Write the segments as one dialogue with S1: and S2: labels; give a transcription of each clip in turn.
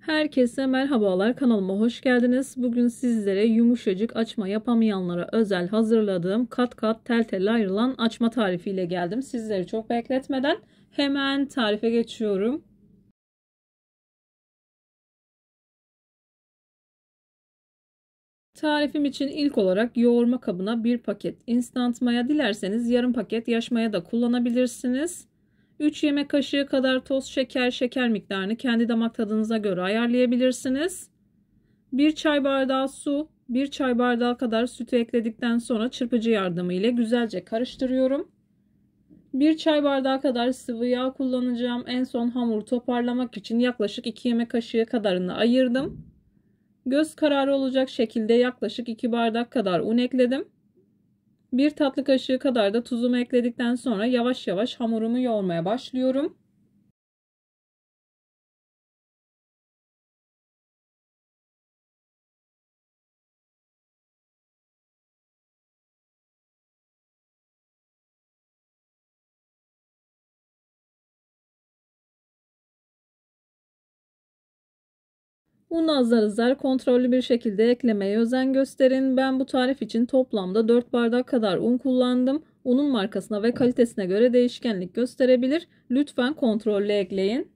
S1: Herkese merhabalar, kanalıma hoş geldiniz. Bugün sizlere yumuşacık açma yapamayanlara özel hazırladığım kat kat tel tel ayrılan açma tarifiyle geldim. Sizleri çok bekletmeden hemen tarife geçiyorum. Tarifim için ilk olarak yoğurma kabına bir paket instant maya, dilerseniz yarım paket yaş maya da kullanabilirsiniz. 3 yemek kaşığı kadar toz şeker, şeker miktarını kendi damak tadınıza göre ayarlayabilirsiniz. 1 çay bardağı su, 1 çay bardağı kadar sütü ekledikten sonra çırpıcı yardımıyla güzelce karıştırıyorum. 1 çay bardağı kadar sıvı yağ kullanacağım. En son hamuru toparlamak için yaklaşık 2 yemek kaşığı kadarını ayırdım. Göz kararı olacak şekilde yaklaşık 2 bardak kadar un ekledim. 1 tatlı kaşığı kadar da tuzumu ekledikten sonra yavaş yavaş hamurumu yoğurmaya başlıyorum. Unu azar azar kontrollü bir şekilde eklemeye özen gösterin. Ben bu tarif için toplamda 4 bardak kadar un kullandım. Unun markasına ve kalitesine göre değişkenlik gösterebilir. Lütfen kontrollü ekleyin.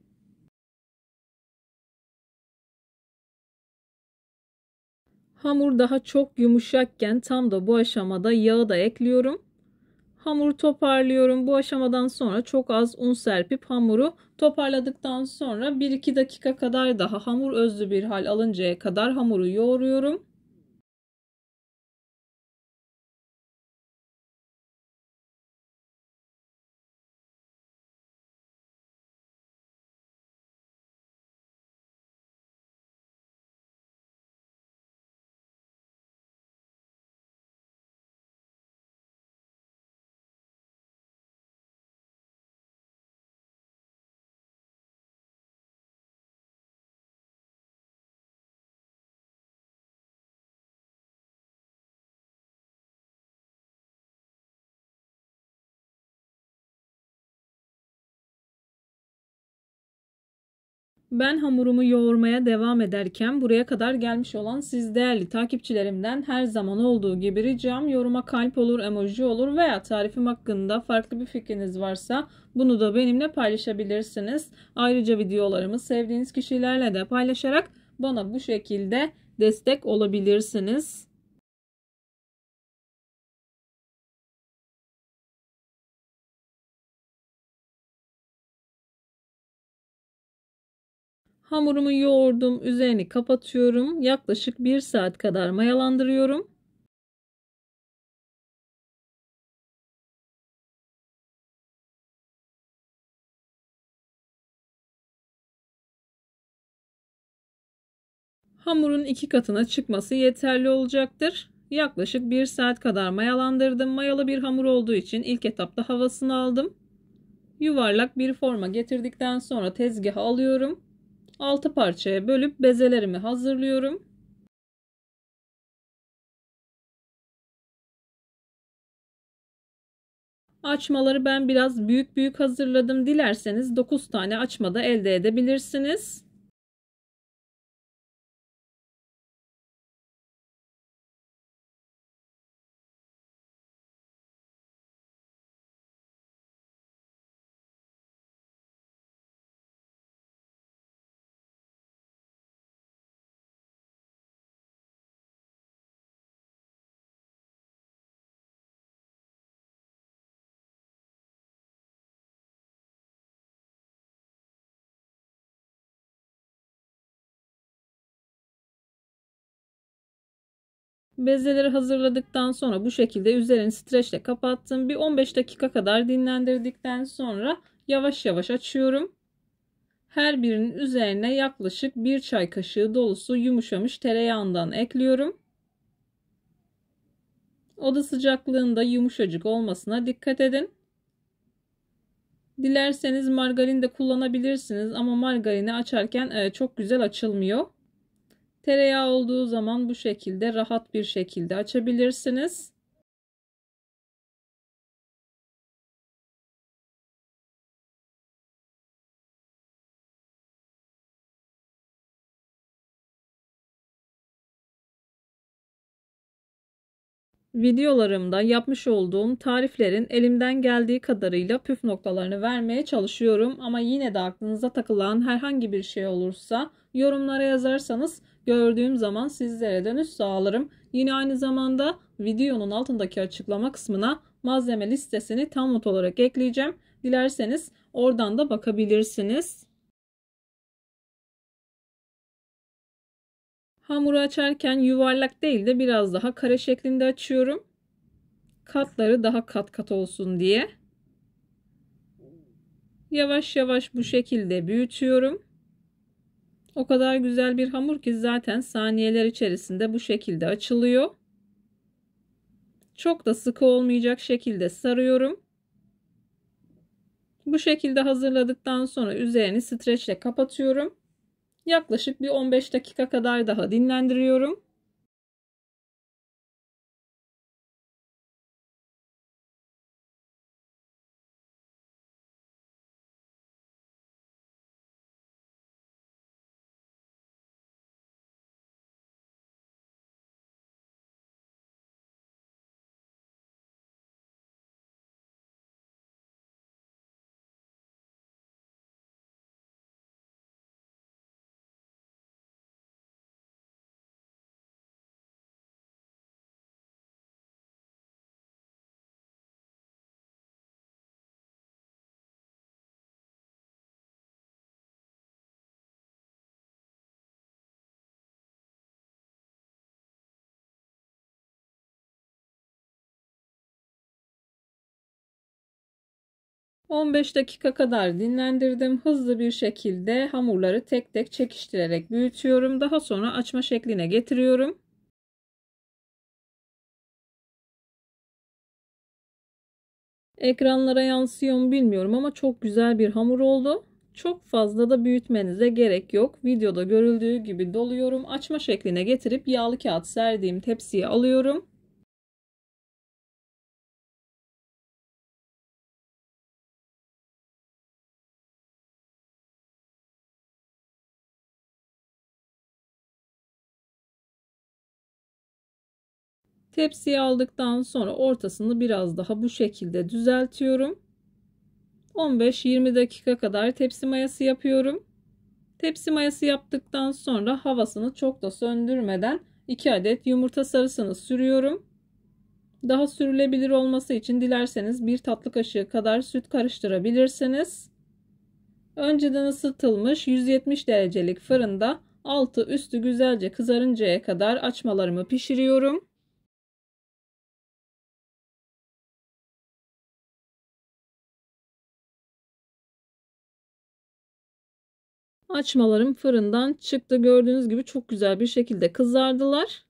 S1: Hamur daha çok yumuşakken tam da bu aşamada yağı da ekliyorum. Hamuru toparlıyorum. Bu aşamadan sonra çok az un serpip hamuru toparladıktan sonra 1-2 dakika kadar daha hamur özlü bir hal alıncaya kadar hamuru yoğuruyorum. Ben hamurumu yoğurmaya devam ederken buraya kadar gelmiş olan siz değerli takipçilerimden her zaman olduğu gibi ricam yoruma kalp olur, emoji olur veya tarifim hakkında farklı bir fikriniz varsa bunu da benimle paylaşabilirsiniz. Ayrıca videolarımı sevdiğiniz kişilerle de paylaşarak bana bu şekilde destek olabilirsiniz. Hamurumu yoğurdum, üzerini kapatıyorum. Yaklaşık 1 saat kadar mayalandırıyorum. Hamurun 2 katına çıkması yeterli olacaktır. Yaklaşık 1 saat kadar mayalandırdım. Mayalı bir hamur olduğu için ilk etapta havasını aldım. Yuvarlak bir forma getirdikten sonra tezgaha alıyorum. 6 parçaya bölüp bezelerimi hazırlıyorum. Açmaları ben biraz büyük büyük hazırladım. Dilerseniz 9 tane açma da elde edebilirsiniz. Bezeleri hazırladıktan sonra bu şekilde üzerini streçle kapattım. Bir 15 dakika kadar dinlendirdikten sonra yavaş yavaş açıyorum. Her birinin üzerine yaklaşık 1 çay kaşığı dolusu yumuşamış tereyağından ekliyorum. Oda sıcaklığında yumuşacık olmasına dikkat edin. Dilerseniz margarin de kullanabilirsiniz ama margarini açarken çok güzel açılmıyor. Tereyağı olduğu zaman bu şekilde rahat bir şekilde açabilirsiniz. Videolarımda yapmış olduğum tariflerin elimden geldiği kadarıyla püf noktalarını vermeye çalışıyorum. Ama yine de aklınıza takılan herhangi bir şey olursa yorumlara yazarsanız gördüğüm zaman sizlere dönüş sağlarım. Yine aynı zamanda videonun altındaki açıklama kısmına malzeme listesini tam not olarak ekleyeceğim. Dilerseniz oradan da bakabilirsiniz. Hamuru açarken yuvarlak değil de biraz daha kare şeklinde açıyorum. Katları daha kat kat olsun diye. Yavaş yavaş bu şekilde büyütüyorum. O kadar güzel bir hamur ki zaten saniyeler içerisinde bu şekilde açılıyor. Çok da sıkı olmayacak şekilde sarıyorum. Bu şekilde hazırladıktan sonra üzerini streçle kapatıyorum. Yaklaşık bir 15 dakika kadar daha dinlendiriyorum. ...15 dakika kadar dinlendirdim. Hızlı bir şekilde hamurları tek tek çekiştirerek büyütüyorum. Daha sonra açma şekline getiriyorum. Ekranlara yansıyor mu bilmiyorum ama çok güzel bir hamur oldu. Çok fazla da büyütmenize gerek yok. Videoda görüldüğü gibi doluyorum. Açma şekline getirip yağlı kağıt serdiğim tepsiye alıyorum. Tepsiye aldıktan sonra ortasını biraz daha bu şekilde düzeltiyorum. 15-20 dakika kadar tepsi mayası yapıyorum. Tepsi mayası yaptıktan sonra havasını çok da söndürmeden 2 adet yumurta sarısını sürüyorum. Daha sürülebilir olması için dilerseniz 1 tatlı kaşığı kadar süt karıştırabilirsiniz. Önceden ısıtılmış 170 derecelik fırında altı üstü güzelce kızarıncaya kadar açmalarımı pişiriyorum. Açmalarım fırından çıktı. Gördüğünüz gibi çok güzel bir şekilde kızardılar.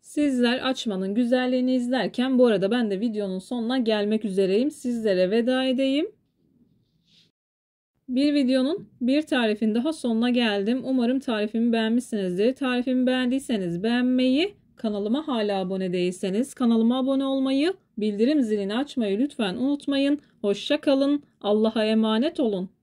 S1: Sizler açmanın güzelliğini izlerken bu arada ben de videonun sonuna gelmek üzereyim. Sizlere veda edeyim. Bir videonun bir tarifin daha sonuna geldim. Umarım tarifimi beğenmişsinizdir. Tarifimi beğendiyseniz beğenmeyi, kanalıma hala abone değilseniz kanalıma abone olmayı, bildirim zilini açmayı lütfen unutmayın. Hoşça kalın. Allah'a emanet olun.